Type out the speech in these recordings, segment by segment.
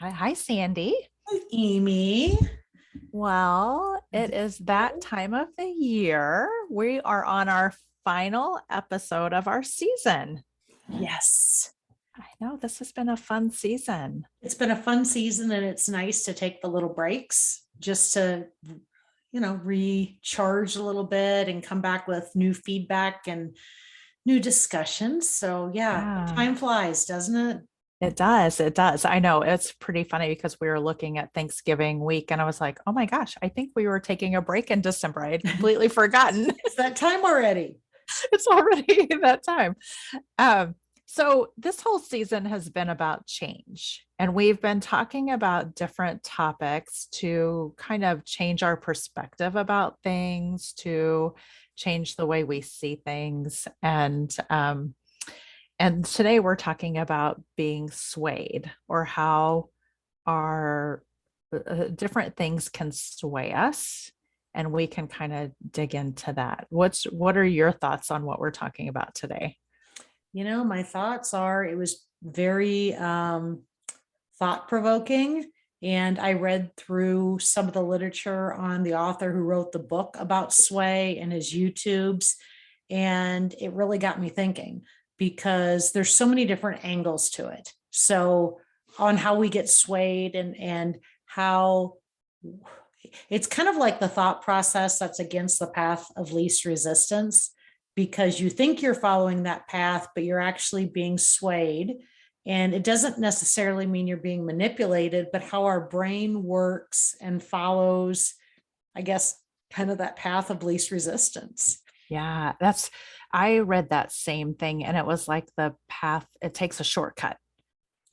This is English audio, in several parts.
Hi, Sandy. Amy. Well, it is that time of the year. We are on our final episode of our season. Yes. I know this has been a fun season. It's been a fun season and it's nice to take the little breaks just to, recharge a little bit and come back with new feedback and new discussions. So, yeah, Yeah, time flies, doesn't it? it does. It does. I know it's pretty funny because we were looking at Thanksgiving week and I was like, oh my gosh, I think we were taking a break in December. I had completely forgotten. It's that time already. It's already that time. Um, so this whole season has been about change, and we've been talking about different topics to kind of change our perspective about things, to change the way we see things, and today we're talking about being swayed or how our different things can sway us. And we can kind of dig into that. What are your thoughts on what we're talking about today? My thoughts are it was very thought provoking. And I read through some of the literature on the author who wrote the book about Sway and his YouTubes. And it really got me thinking because there's so many different angles to it. So on how we get swayed and how it's kind of like the thought process that's against the path of least resistance because you think you're following that path, but you're actually being swayed. And it doesn't necessarily mean you're being manipulated, but how our brain works and follows, I guess, kind of that path of least resistance. Yeah, I read that same thing and it was like the path, it takes a shortcut.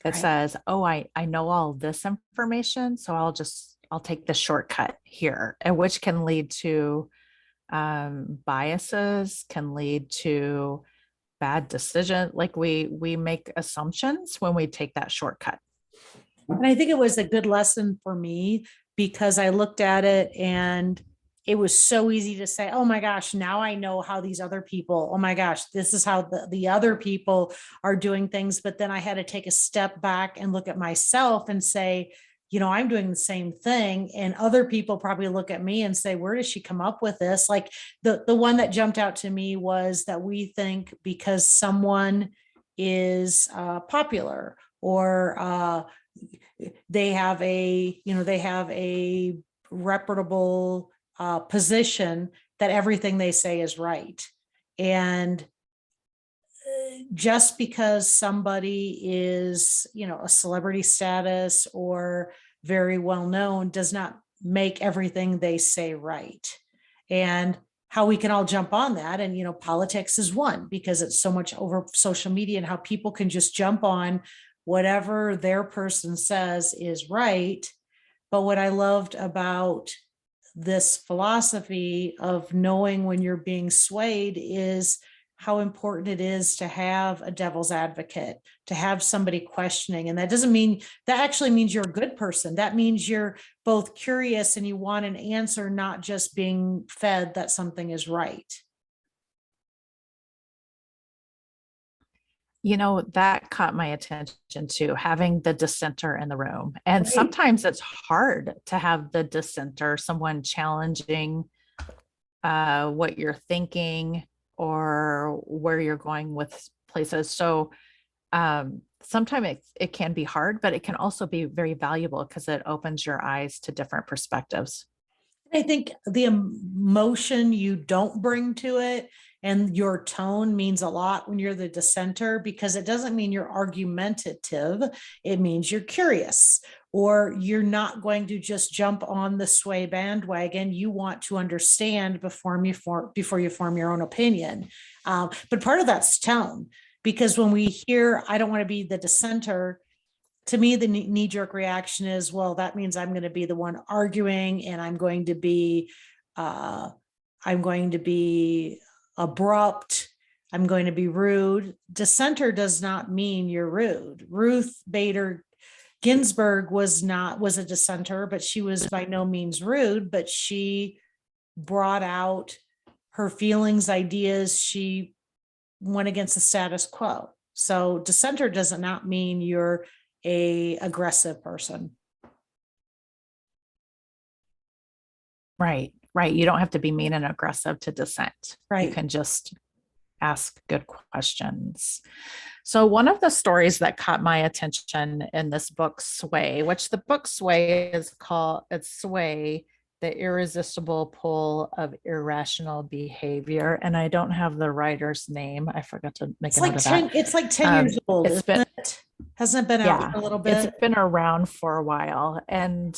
It Right. says, "Oh, I know all this information, so I'll take the shortcut here," and which can lead to biases, can lead to bad decision. Like we make assumptions when we take that shortcut. And I think it was a good lesson for me because I looked at it and it was so easy to say, oh my gosh, now I know how these other people, oh my gosh, this is how the other people are doing things. But then I had to take a step back and look at myself and say, I'm doing the same thing. And other people probably look at me and say, where does she come up with this? Like the one that jumped out to me was that we think because someone is popular or they have a reputable position that everything they say is right. And just because somebody is, a celebrity status or very well known does not make everything they say right. And how we can all jump on that. And, politics is one because it's so much over social media and how people can just jump on whatever their person says is right. But what I loved about this philosophy of knowing when you're being swayed is how important it is to have a devil's advocate, to have somebody questioning. And that doesn't mean that actually means you're a good person. That means you're both curious and you want an answer, not just being fed that something is right. That caught my attention too, having the dissenter in the room. And Right. sometimes it's hard to have the dissenter, someone challenging what you're thinking or where you're going with places. So sometimes it can be hard, but it can also be very valuable because it opens your eyes to different perspectives. I think the emotion you don't bring to it and your tone means a lot when you're the dissenter because it doesn't mean you're argumentative. It means you're curious or you're not going to just jump on the sway bandwagon. You want to understand before you form your own opinion. But part of that's tone because when we hear, I don't want to be the dissenter, to me, the knee jerk reaction is, well, that means I'm going to be the one arguing and uh, I'm going to be abrupt. I'm going to be rude. Dissenter does not mean you're rude. Ruth Bader Ginsburg was a dissenter, but she was by no means rude, but she brought out her feelings, ideas. She went against the status quo. So dissenter does not mean you're a aggressive person. Right. Right. You don't have to be mean and aggressive to dissent. You Right. can just ask good questions. So, one of the stories that caught my attention in this book, Sway, which the book Sway is called, it's Sway, the Irresistible Pull of Irrational Behavior. And I don't have the writer's name. I forgot to make It's a note like of that. 10, it's like 10 years old, It's isn't been, it? Hasn't it been out yeah, for a little it's bit? been around for a while. And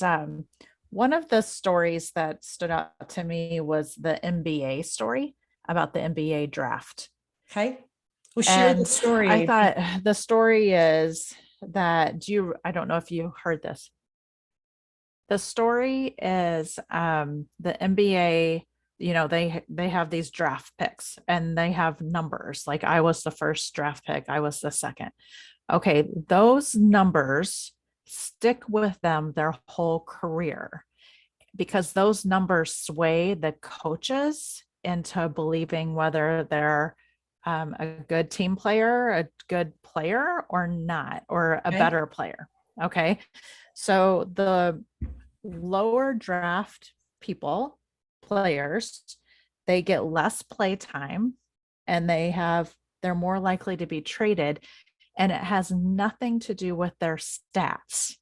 one of the stories that stood out to me was the NBA story about the NBA draft. Okay. Well, share the And story, I Amy. thought the story is that I don't know if you heard this. The story is the NBA, they have these draft picks and they have numbers. Like I was the first draft pick, I was the second. Okay, those numbers stick with them their whole career because those numbers sway the coaches into believing whether they're a good team player, a good player, or not, or a Okay. better player. Okay. So the lower draft people, players, they get less play time and they're more likely to be traded. And it has nothing to do with their stats.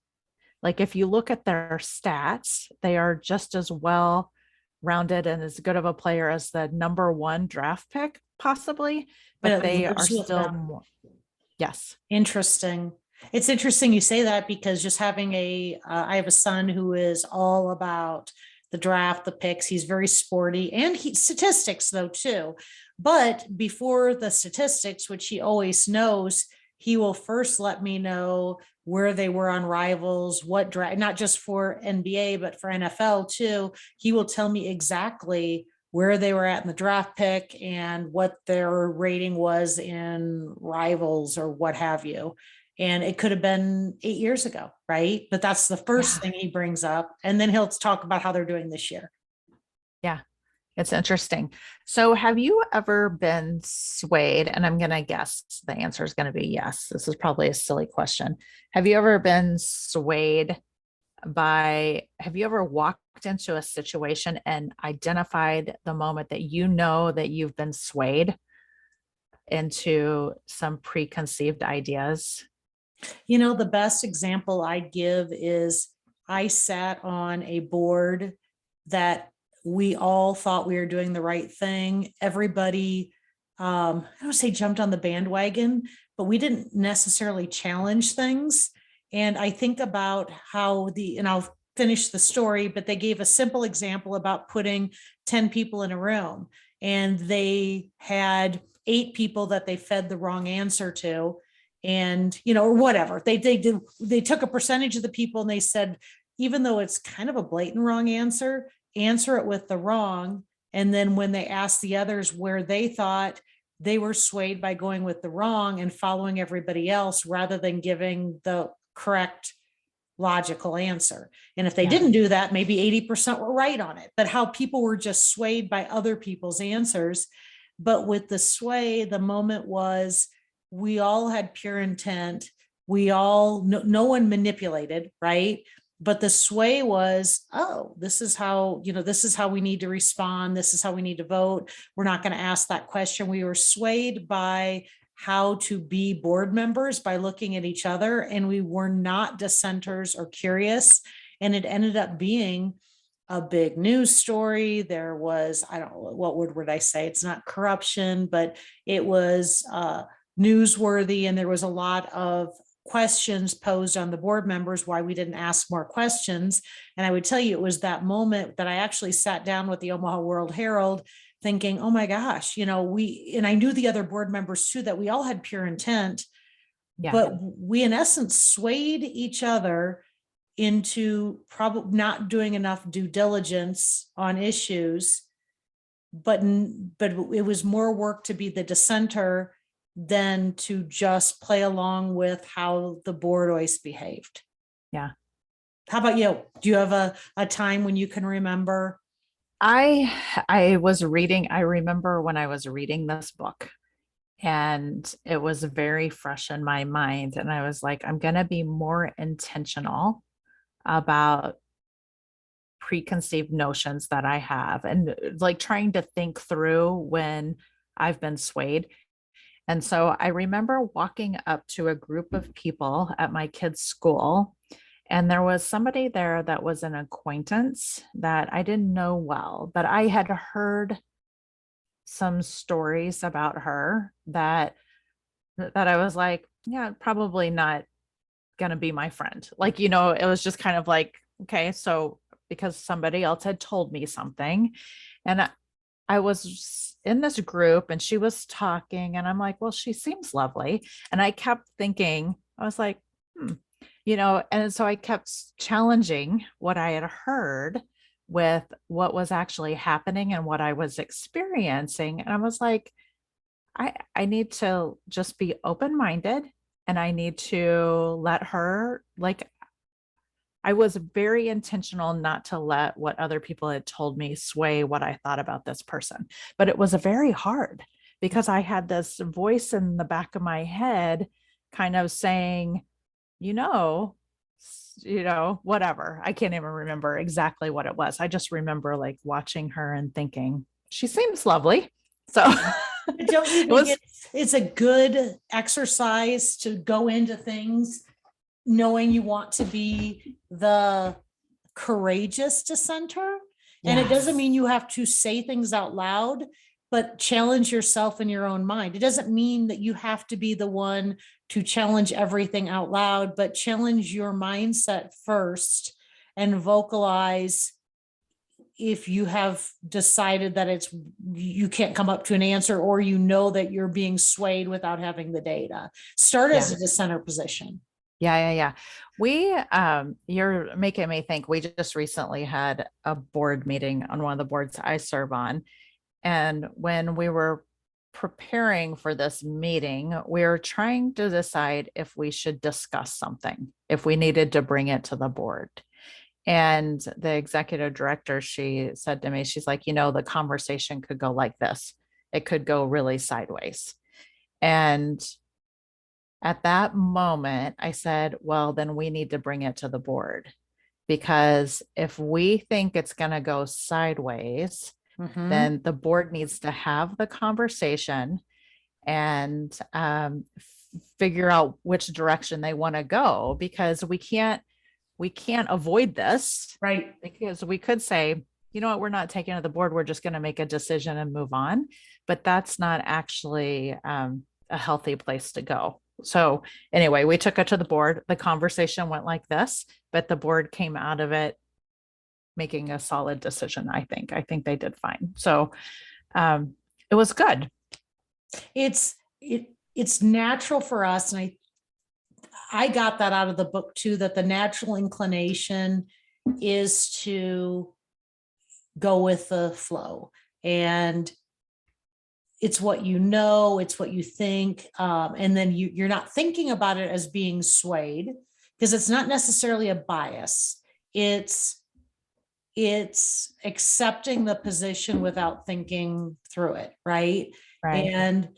Like if you look at their stats, they are just as well rounded and as good of a player as the number one draft pick, possibly, But but it they are lives with still them. more. Yes. Interesting. It's interesting you say that because just having I have a son who is all about the draft, the picks. He's very sporty and statistics though too. But before the statistics, which he always knows, he will first let me know where they were on rivals, what draft, not just for NBA, but for NFL too. He will tell me exactly where they were at in the draft pick and what their rating was in rivals or what have you. And it could have been 8 years ago, right? But that's the first Yeah. thing he brings up. And then he'll talk about how they're doing this year. Yeah. It's interesting. So, have you ever been swayed? And I'm going to guess the answer is going to be yes. This is probably a silly question. Have you ever been swayed have you ever walked into a situation and identified the moment that you know that you've been swayed into some preconceived ideas? The best example I give is I sat on a board that we all thought we were doing the right thing. Everybody, I don't say jumped on the bandwagon, but we didn't necessarily challenge things. And I think about and I'll finish the story, but they gave a simple example about putting 10 people in a room and they had 8 people that they fed the wrong answer to and or whatever they took a percentage of the people and they said even though it's kind of a blatant wrong answer it with the wrong, and then when they asked the others where they thought they were swayed by going with the wrong and following everybody else rather than giving the correct logical answer. And if they Yeah. didn't do that, maybe 80% were right on it, but how people were just swayed by other people's answers. But with the sway, the moment was we all had pure intent. We all, no one manipulated, right? But the sway was, oh, this is how, this is how we need to respond. This is how we need to vote. We're not going to ask that question. We were swayed by how to be board members by looking at each other, and we were not dissenters or curious. And it ended up being a big news story. There was, I don't know, what word would I say? It's not corruption, but it was newsworthy. And there was a lot of questions posed on the board members why we didn't ask more questions. And I would tell you, it was that moment that I actually sat down with the Omaha World Herald thinking, oh my gosh, and I knew the other board members too, that we all had pure intent, Yeah. but we in essence swayed each other into probably not doing enough due diligence on issues, but it was more work to be the dissenter than to just play along with how the board always behaved. Yeah. How about you? Do you have a time when you can remember? I remember when I was reading this book And it was very fresh in my mind. And I was like, I'm going to be more intentional about preconceived notions that I have and like trying to think through when I've been swayed. And so I remember walking up to a group of people at my kids' school, and there was somebody there that was an acquaintance that I didn't know well, but I had heard some stories about her that I was like, yeah, probably not going to be my friend. Like, it was just kind of like, okay, so because somebody else had told me something, and I was in this group and she was talking, and I'm like, well, she seems lovely. And I kept thinking, I was like, hmm, and so I kept challenging what I had heard with what was actually happening and what I was experiencing. And I was like, I need to just be open-minded, and I need to let her, like, I was very intentional not to let what other people had told me sway what I thought about this person. But it was very hard because I had this voice in the back of my head kind of saying, you know, whatever. I can't even remember exactly what it was. I just remember like watching her and thinking, she seems lovely. So Don't you it think was, it's a good exercise to go into things knowing you want to be the courageous dissenter? And it doesn't yes. mean you have to say things out loud, but challenge yourself in your own mind. It doesn't mean that you have to be the one to challenge everything out loud, but challenge your mindset first and vocalize if you have decided that you can't come up to an answer, or that you're being swayed without having the data. Start as Yeah. a dissenter position. Yeah. You're making me think. We just recently had a board meeting on one of the boards I serve on. And when we were preparing for this meeting, we were trying to decide if we should discuss something, if we needed to bring it to the board. And the executive director, she said to me, she's like, the conversation could go like this. It could go really sideways. And at that moment, I said, well, then we need to bring it to the board, because if we think it's going to go sideways, Mhm. then the board needs to have the conversation and figure out which direction they want to go, because we can't avoid this, Right. because we could say, you know what, we're not taking it to the board, we're just going to make a decision and move on. But that's not actually a healthy place to go. So anyway, we took it to the board. The conversation went like this, but the board came out of it making a solid decision. I think they did fine. So it was good. It's natural for us, and I got that out of the book too, that the natural inclination is to go with the flow. And it's what it's what you think. And then you're not thinking about it as being swayed, because it's not necessarily a bias. It's accepting the position without thinking through it, right? Right. And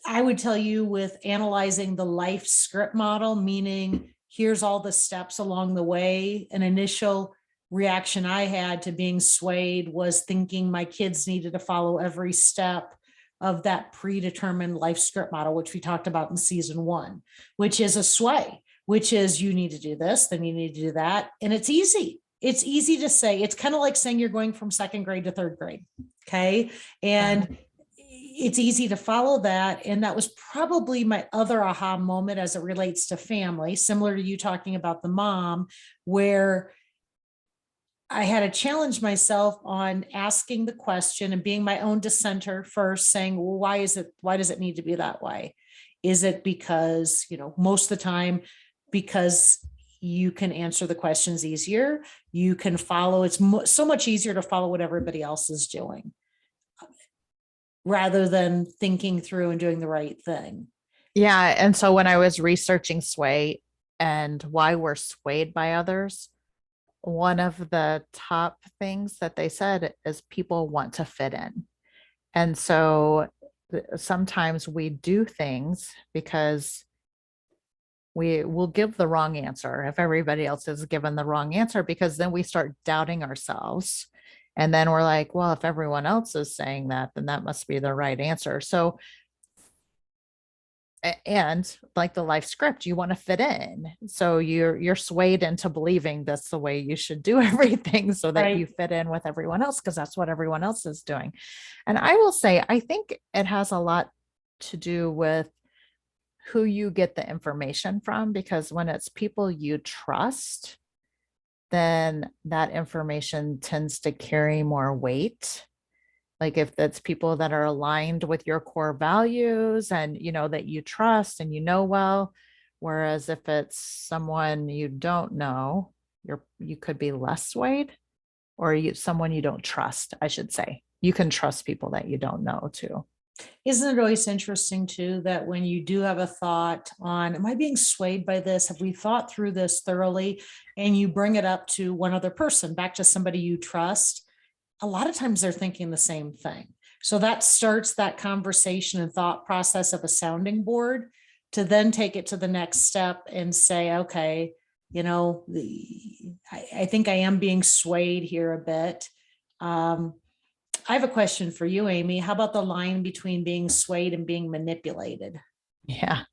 I would tell you, with analyzing the life script model, meaning here's all the steps along the way, an initial reaction I had to being swayed was thinking my kids needed to follow every step of that predetermined life script model, which we talked about in season 1, which is a sway, which is you need to do this, then you need to do that. And it's easy. It's easy to say. It's kind of like saying you're going from second grade to third grade. Okay. Yeah. And it's easy to follow that. And that was probably my other aha moment as it relates to family, similar to you talking about the mom, where I had to challenge myself on asking the question and being my own dissenter first, saying, well, why does it need to be that way? Is it because, most of the time, because you can answer the questions easier, you can follow, it's so much easier to follow what everybody else is doing rather than thinking through and doing the right thing. Yeah. And so when I was researching sway and why we're swayed by others, one of the top things that they said is people want to fit in. And so sometimes we do things because we will give the wrong answer if everybody else is given the wrong answer, because then we start doubting ourselves. And then we're like, well, if everyone else is saying that, then that must be the right answer. So, and like the life script, you want to fit in. So you're swayed into believing that's the way you should do everything so that you Right. fit in with everyone else because that's what everyone else is doing. And I will say, I think it has a lot to do with who you get the information from, because when it's people you trust, then that information tends to carry more weight. Like if that's people that are aligned with your core values and that you trust and well, whereas if it's someone you don't know, you could be less swayed, or someone you don't trust, I should say. You can trust people that you don't know too. Isn't it always interesting too, that when you do have a thought on, am I being swayed by this? Have we thought through this thoroughly? And you bring it up to one other person, back to somebody you trust, a lot of times they're thinking the same thing. So that starts that conversation and thought process of a sounding board to then take it to the next step and say, okay, I think I am being swayed here a bit. I have a question for you, Amy. How about the line between being swayed and being manipulated? Yeah.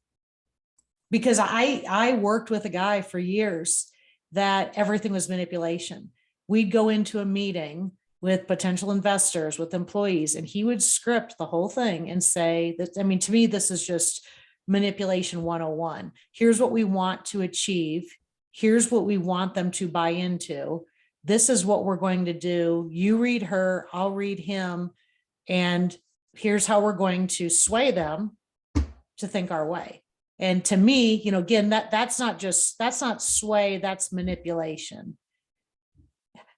Because I worked with a guy for years that everything was manipulation. We'd go into a meeting with potential investors, with employees, and he would script the whole thing and say that, I mean, to me, this is just manipulation 101. Here's what we want to achieve. Here's what we want them to buy into. This is what we're going to do. You read her, I'll read him. And here's how we're going to sway them to think our way. And to me, again, that's not sway, that's manipulation.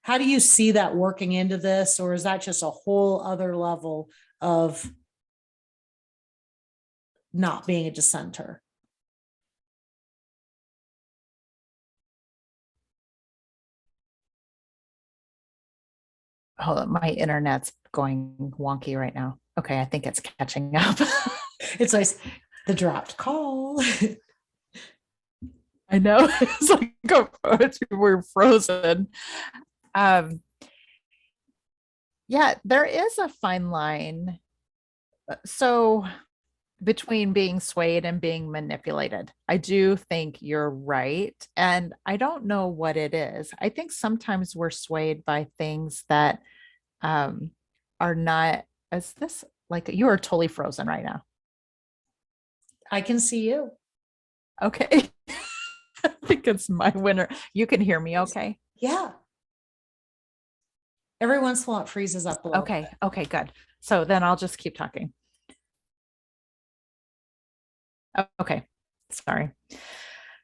How do you see that working into this? Or is that just a whole other level of not being a dissenter? Hold on, my internet's going wonky right now. Okay, I think it's catching up. It's like the dropped call. I know. It's like we're frozen. Um, yeah, there is a fine line. So between being swayed and being manipulated, I do think you're right. And I don't know what it is. I think sometimes we're swayed by things that um are not, is this like you are totally frozen right now? I can see you. Okay. I think it's my winner. You can hear me okay? Yeah. Every once in a while it freezes up a little Okay. bit. Okay, good. So then I'll just keep talking. Okay. Sorry.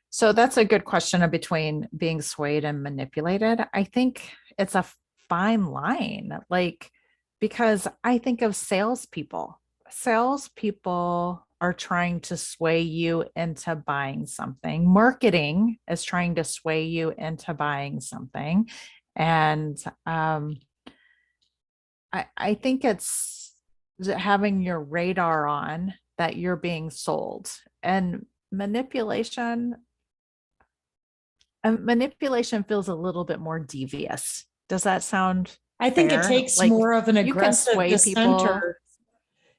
So that's a good question of between being swayed and manipulated. I think it's a fine line, like, because I think of salespeople. Salespeople are trying to sway you into buying something. Marketing is trying to sway you into buying something. And I think it's having your radar on that you're being sold. And manipulation, manipulation feels a little bit more devious. Does that sound I think it fair? takes Like more of an you can aggressive sway people. dissenter.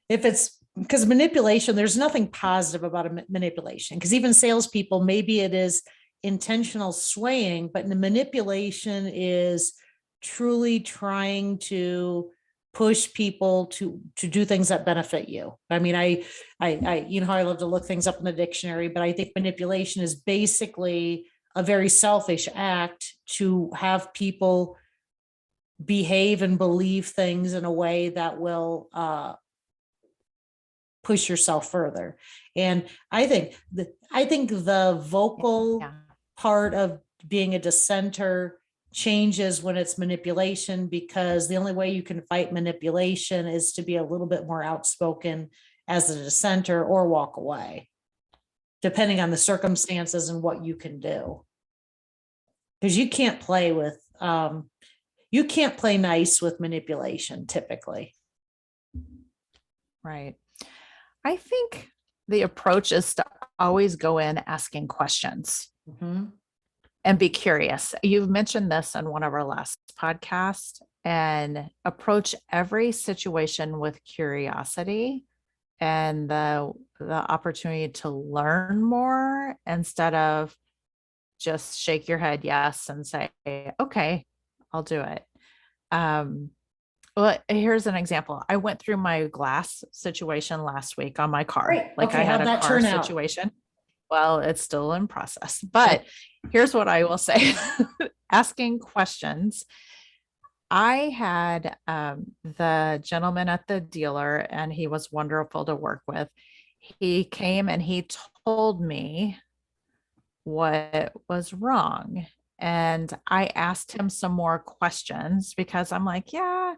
If it's because manipulation, there's nothing positive about a manipulation. Because even salespeople, maybe it is intentional swaying, but the manipulation is truly trying to push people to do things that benefit you. I mean, I you know how I love to look things up in the dictionary, but I think manipulation is basically a very selfish act to have people behave and believe things in a way that will push yourself further. And I think the vocal Yeah. part of being a dissenter changes when it's manipulation, because the only way you can fight manipulation is to be a little bit more outspoken as a dissenter or walk away, depending on the circumstances and what you can do. Because you can't play nice with manipulation typically. Right. I think the approach is to always go in asking questions Mhm. and be curious. You've mentioned this in one of our last podcasts, and approach every situation with curiosity and the opportunity to learn more instead of just shake your head yes and say, okay, I'll do it. Um, well, here's an example. I went through my glass situation last week on my car. Great. Like I Okay, had how'd a that car turn out? situation. Well, it's still in process, Okay. but here's what I will say. Asking questions. I had the gentleman at the dealer, and he was wonderful to work with. He came and he told me what was wrong. And I asked him some more questions because I'm like, yeah,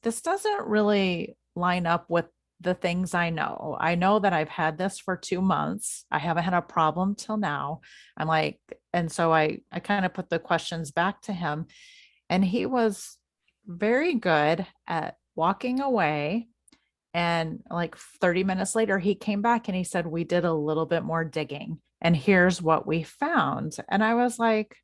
this doesn't really line up with the things I know. I know that I've had this for 2 months. I haven't had a problem till now. I'm like, and so I kind of put the questions back to him, and he was very good at walking away. And like 30 minutes later, he came back and he said, we did a little bit more digging and here's what we found. And I was like,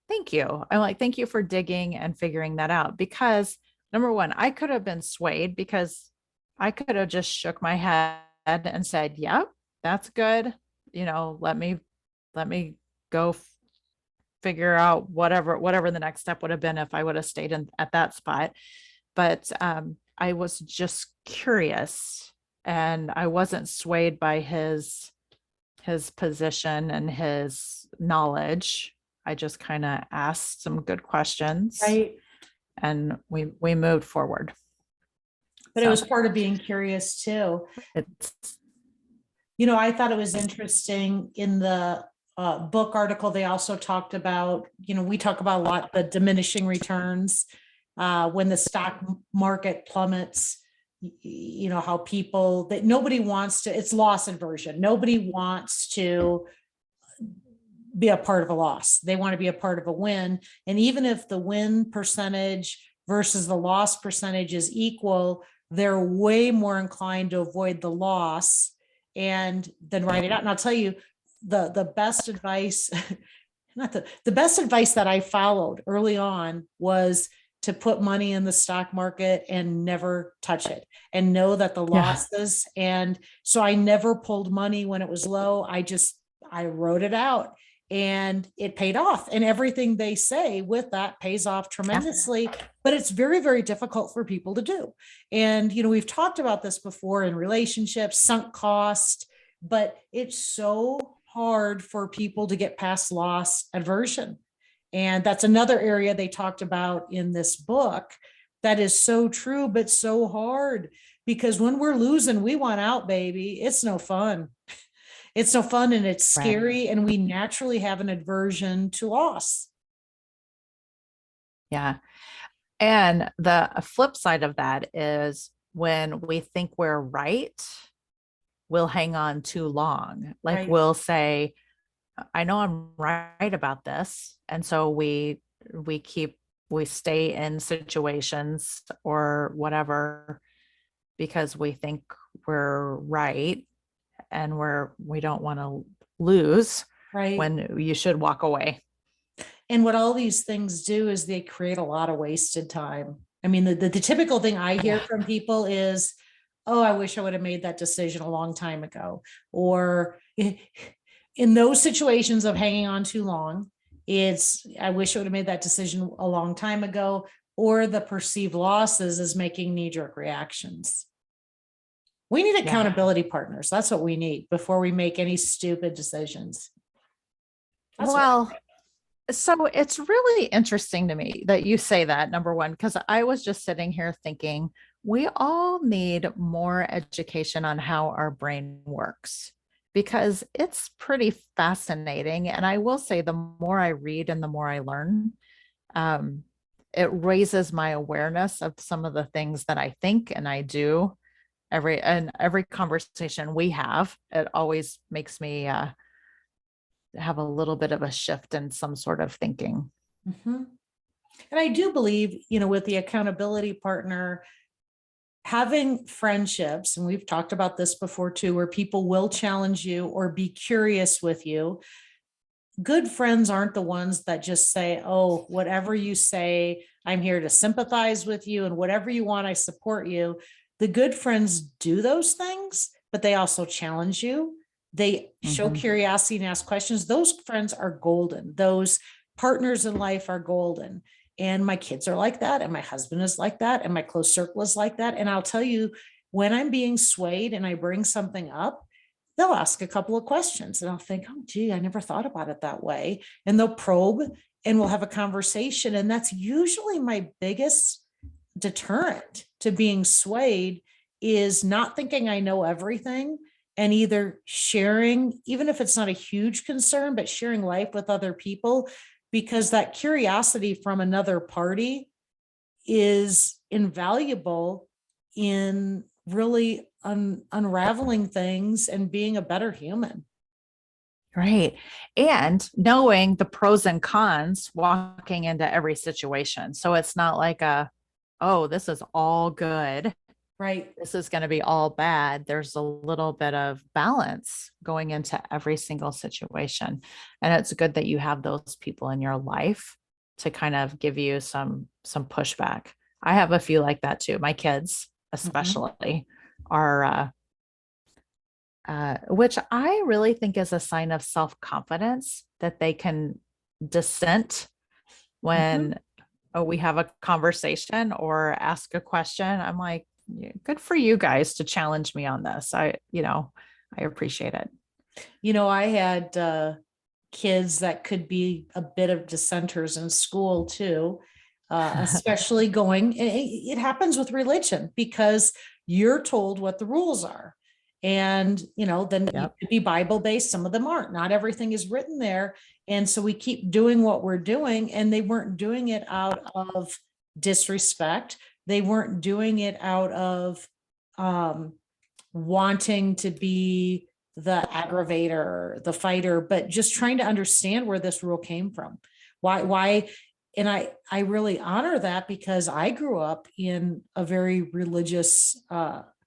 thank you. I'm like, thank you for digging and figuring that out. Because number one, I could have been swayed because I could have just shook my head and said, yep, that's good. Let me go figure out whatever the next step would have been if I would have stayed in at that spot. But I was just curious, and I wasn't swayed by his position and his knowledge. I just kind of asked some good questions, Right. and we moved forward. But it So was part of being curious too. it's I thought it was interesting in the book article, they also talked about, we talk about a lot, the diminishing returns when the stock market plummets, how people that nobody wants to, it's loss aversion. Nobody wants to be a part of a loss. They want to be a part of a win. And even if the win percentage versus the loss percentage is equal, they're way more inclined to avoid the loss and then write it out. And I'll tell you, the best advice, not the best advice that I followed early on was to put money in the stock market and never touch it and know that the yeah, losses. And so I never pulled money when it was low. I wrote it out and it paid off. And everything they say with that pays off yeah, tremendously, but it's very, very difficult for people to do. And, we've talked about this before in relationships, sunk cost, but it's so hard for people to get past loss aversion. And that's another area they talked about in this book that is so true, but so hard because when we're losing, we want out, baby. It's no fun. It's no fun and it's right, scary. And we naturally have an aversion to loss. yeah. And the flip side of that is when we think we're right, we'll hang on too long. Like Right. we'll say, I know I'm right about this. And so we keep we stay in situations or whatever because we think we're right and we don't want to lose Right. when you should walk away. And what all these things do is they create a lot of wasted time. I mean, the typical thing I hear Yeah. from people is, oh, I wish I would have made that decision a long time ago. Or in those situations of hanging on too long, it's, I wish I would have made that decision a long time ago. Or the perceived losses is making knee jerk reactions. We need Yeah. accountability partners. That's what we need before we make any stupid decisions. That's what Well, so it's really interesting to me that you say that, number one, because I was just sitting here thinking we all need more education on how our brain works because it's pretty fascinating. And I will say, the more I read and the more I learn, um, it raises my awareness of some of the things that I think and I do. Every conversation we have, it always makes me have a little bit of a shift in some sort of thinking. Mhm. And I do believe, with the accountability partner, having friendships, and we've talked about this before too, where people will challenge you or be curious with you. Good friends aren't the ones that just say, oh, whatever you say, I'm here to sympathize with you, and whatever you want, I support you. The good friends do those things, but they also challenge you. They show Mhm. curiosity and ask questions. Those friends are golden. Those partners in life are golden. And my kids are like that. And my husband is like that. And my close circle is like that. And I'll tell you, when I'm being swayed and I bring something up, they'll ask a couple of questions and I'll think, oh, gee, I never thought about it that way. And they'll probe and we'll have a conversation. And that's usually my biggest deterrent to being swayed, is not thinking I know everything, and either sharing, even if it's not a huge concern, but sharing life with other people, because that curiosity from another party is invaluable in really unraveling things and being a better human. Right. And knowing the pros and cons walking into every situation. So it's not like oh, this is all good. Right. This is going to be all bad. There's a little bit of balance going into every single situation. And it's good that you have those people in your life to kind of give you some pushback. I have a few like that too. My kids, Mhm. especially, are which I really think is a sign of self confidence that they can dissent Mhm. when we have a conversation or ask a question. I'm like, "Yeah, good for you guys to challenge me on this. I appreciate it." I had kids that could be a bit of dissenters in school too, especially going, it happens with religion because you're told what the rules are. And, then you Yep. could be Bible based. Some of them aren't. Not everything is written there. And so we keep doing what we're doing, and they weren't doing it out of disrespect. They weren't doing it out of um, wanting to be the aggravator, the fighter, but just trying to understand where this rule came from. Why, and I really honor that because I grew up in a very religious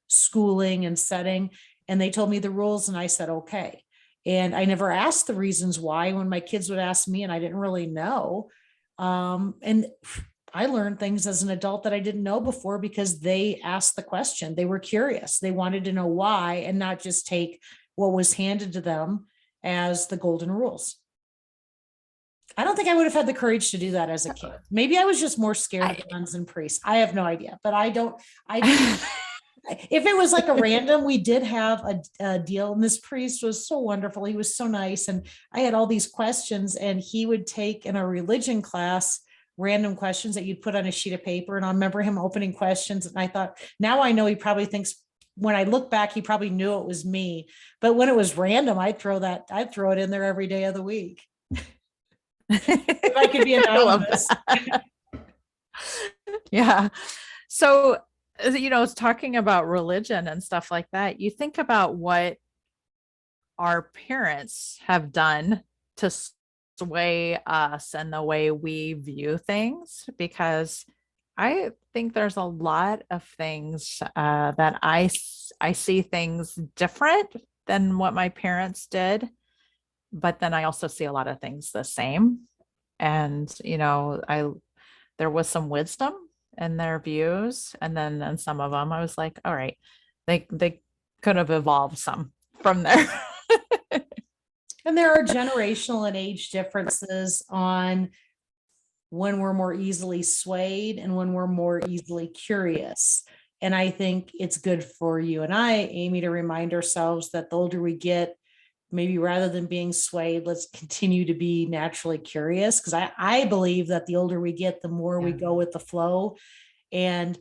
schooling and setting, and they told me the rules and I said, okay. And I never asked the reasons why when my kids would ask me and I didn't really know. And I learned things as an adult that I didn't know before because they asked the question. They were curious. They wanted to know why and not just take what was handed to them as the golden rules. I don't think I would have had the courage to do that as a kid. Maybe I was just more scared of I, nuns and priests. I have no idea, but I, if it was like a random, we did have a deal, and this priest was so wonderful. He was so nice. And I had all these questions, and he would take in a religion class random questions that you'd put on a sheet of paper. And I remember him opening questions, and I thought, now I know he probably thinks, when I look back, he probably knew it was me. But when it was random, I'd throw it in there every day of the week. If I could be I love anonymous. that. Yeah. So, talking about religion and stuff like that, you think about what our parents have done to sway us and the way we view things, because I think there's a lot of things that I see things different than what my parents did, but then I also see a lot of things the same. And I there was some wisdom in their views, and then in some of them I was like, all right, they could have evolved some from there. And there are generational and age differences on when we're more easily swayed and when we're more easily curious. And I think it's good for you and I, Amy, to remind ourselves that the older we get, maybe rather than being swayed, let's continue to be naturally curious. Because I believe that the older we get, the more we Yeah. go with the flow. And,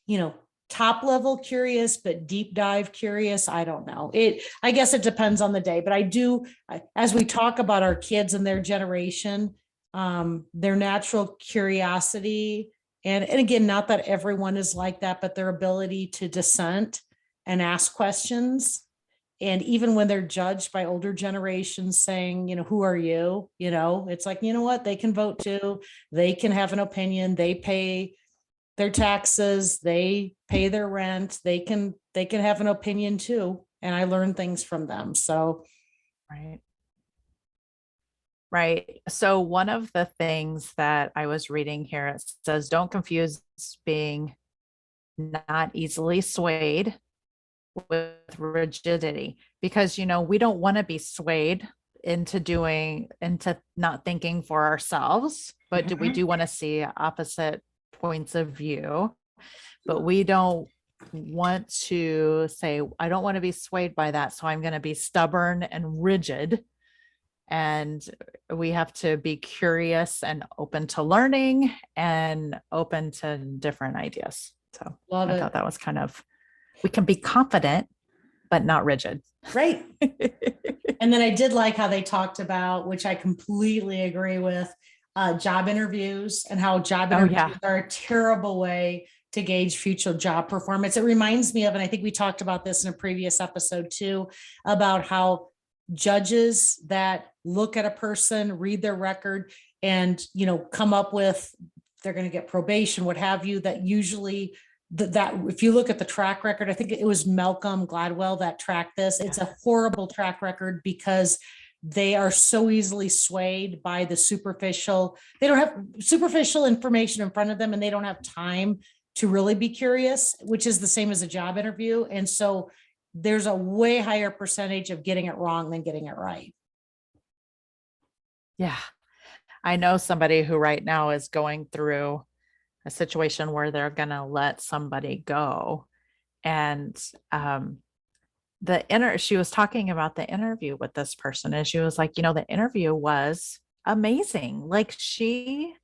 you know, top level curious, but deep dive curious, I don't know. I guess it depends on the day, but as we talk about our kids and their generation, their natural curiosity, and again, not that everyone is like that, but their ability to dissent and ask questions. And even when they're judged by older generations saying, who are you? It's like, you know what? They can vote too. They can have an opinion. They pay their taxes, they pay their rent, they can have an opinion too. And I learn things from them. So Right. Right. So one of the things that I was reading here, it says, don't confuse being not easily swayed with rigidity, because, we don't want to be swayed into not thinking for ourselves, but we Mhm. do want to see opposite points of view, but we don't want to say, I don't want to be swayed by that, so I'm going to be stubborn and rigid. And we have to be curious and open to learning and open to different ideas. So Love I it. thought that was we can be confident, but not rigid. Right. And then I did like how they talked about, which I completely agree with, job interviews, and how job Oh, yeah. interviews are a terrible way to gauge future job performance. It reminds me of, and I think we talked about this in a previous episode too, about how judges that look at a person, read their record, and come up with, they're going to get probation, what have you, that usually that if you look at the track record, I think it was Malcolm Gladwell that tracked this. It's a horrible track record because they are so easily swayed by the superficial. They don't have superficial information in front of them, and they don't have time to really be curious, which is the same as a job interview. And so there's a way higher percentage of getting it wrong than getting it right. Yeah. I know somebody who right now is going through a situation where they're going to let somebody go. And she was talking about the interview with this person, and she was like, the interview was amazing. Like she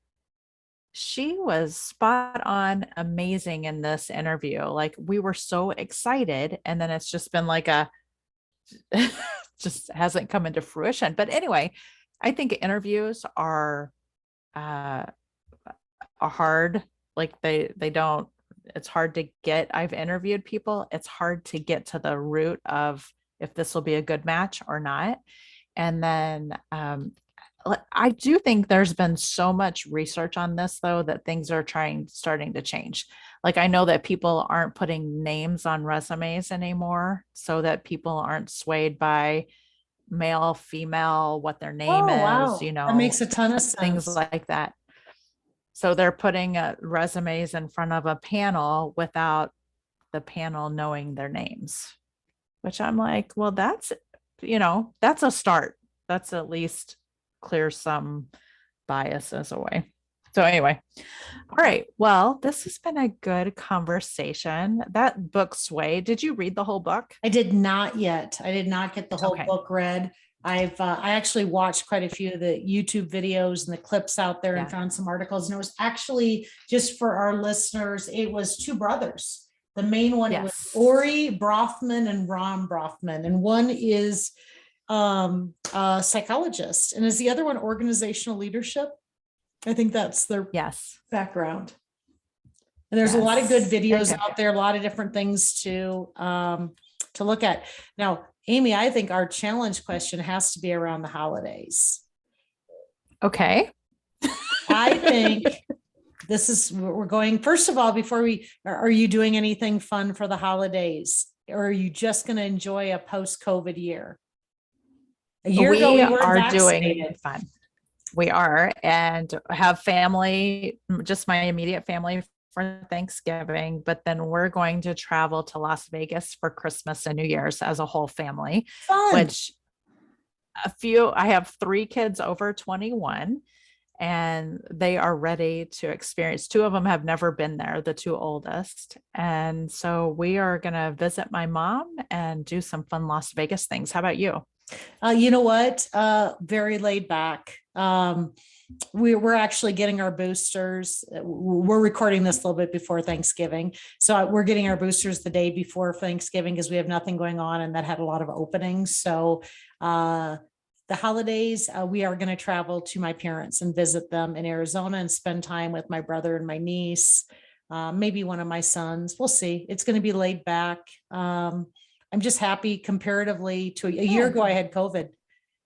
was spot on amazing in this interview. Like we were so excited. And then it's just been like just hasn't come into fruition. But anyway, I think interviews uh, are hard. Like they don't, it's hard to get. I've interviewed people. It's hard to get to the root of if this will be a good match or not. And then I do think there's been so much research on this though that things are starting to change. Like I know that people aren't putting names on resumes anymore so that people aren't swayed by male, female, what their name Oh, is, wow. That makes a ton of things sense. like that. So they're putting resumes in front of a panel without the panel knowing their names, which I'm like, well, that's a start. That's at least clear some biases away. So anyway, all right. Well, this has been a good conversation. That book Sway, did you read the whole book? I did not yet. I did not get the whole Okay. book read. I actually watched quite a few of the YouTube videos and the clips out there and Yeah. found some articles. And it was actually, just for our listeners, it was two brothers. The main one, it was Yes. Ori Brothman and Ron Brothman. And one is a psychologist. And is the other one organizational leadership? I think that's their Yes. background. And there's a lot of good Yes. Very videos good. out there, a lot of different things to look at. Now, Amy, I think our challenge question has to be around the holidays. Okay. I think this is we're going. First of all, before are you doing anything fun for the holidays, or are you just going to enjoy a post-COVID year? A year ago, We we weren't are doing vaccinated. fun. We are, and have family, just my immediate family for Thanksgiving, but then we're going to travel to Las Vegas for Christmas and New Year's as a whole family, Fun. which I have 3 kids over 21 and they are ready to experience. 2 of them have never been there, the 2 oldest. And so we are going to visit my mom and do some fun Las Vegas things. How about you? You know what? Very laid back. We're actually getting our boosters. We're recording this a little bit before Thanksgiving. So we're getting our boosters the day before Thanksgiving because we have nothing going on, and that had a lot of openings. So the holidays, we are going to travel to my parents and visit them in Arizona and spend time with my brother and my niece, maybe one of my sons. We'll see. It's going to be laid back. I'm just happy comparatively to a year ago, I had COVID.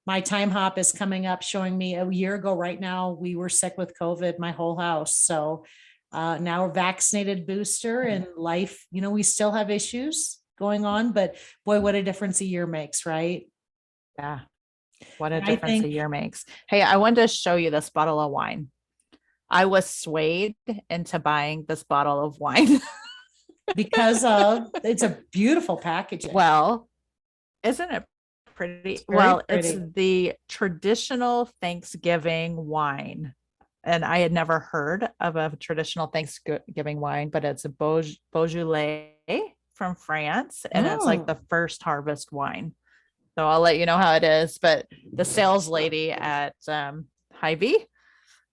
My time hop is coming up showing me a year ago right now, we were sick with COVID, my whole house. So now a vaccinated booster, and life, we still have issues going on, but boy, what a difference a year makes, right? Yeah. What a And I difference a think year makes. Hey, I wanted to show you this bottle of wine. I was swayed into buying this bottle of wine. because of it's a beautiful packaging. Well, isn't it pretty? It's very Well, it's pretty. the traditional Thanksgiving wine. And I had never heard of a traditional Thanksgiving wine, but it's a Beaujolais from France. And it's like Mm, the first harvest wine. So I'll let you know how it is. But the sales lady at Hy-Vee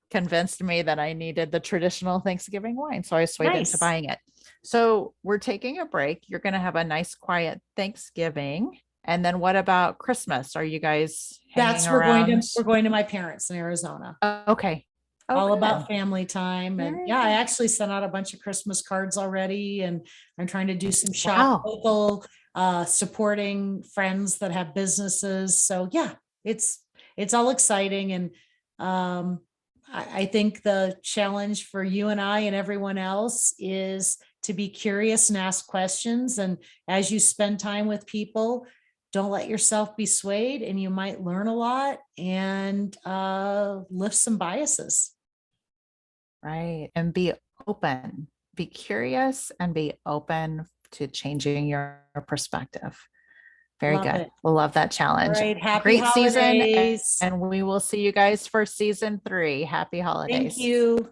convinced me that I needed the traditional Thanksgiving wine. So I swayed into nice. buying it. So we're taking a break. You're going to have a nice, quiet Thanksgiving. And then what about Christmas? Are you guys hanging That's we're going to around? we're going to my parents in Arizona. Okay. Oh, All good. about family time. And Very yeah, I good. actually sent out a bunch of Christmas cards already, and I'm trying to do some shop Wow. local, supporting friends that have businesses. So yeah, it's all exciting. And I think the challenge for you and I and everyone else is to be curious and ask questions. And as you spend time with people, don't let yourself be swayed, and you might learn a lot and lift some biases. Right. And be open, be curious and be open to changing your perspective. Very Love good. it. Love that All challenge. right. Happy Great season. holidays. And we will see you guys for season 3. Happy Thank holidays. you.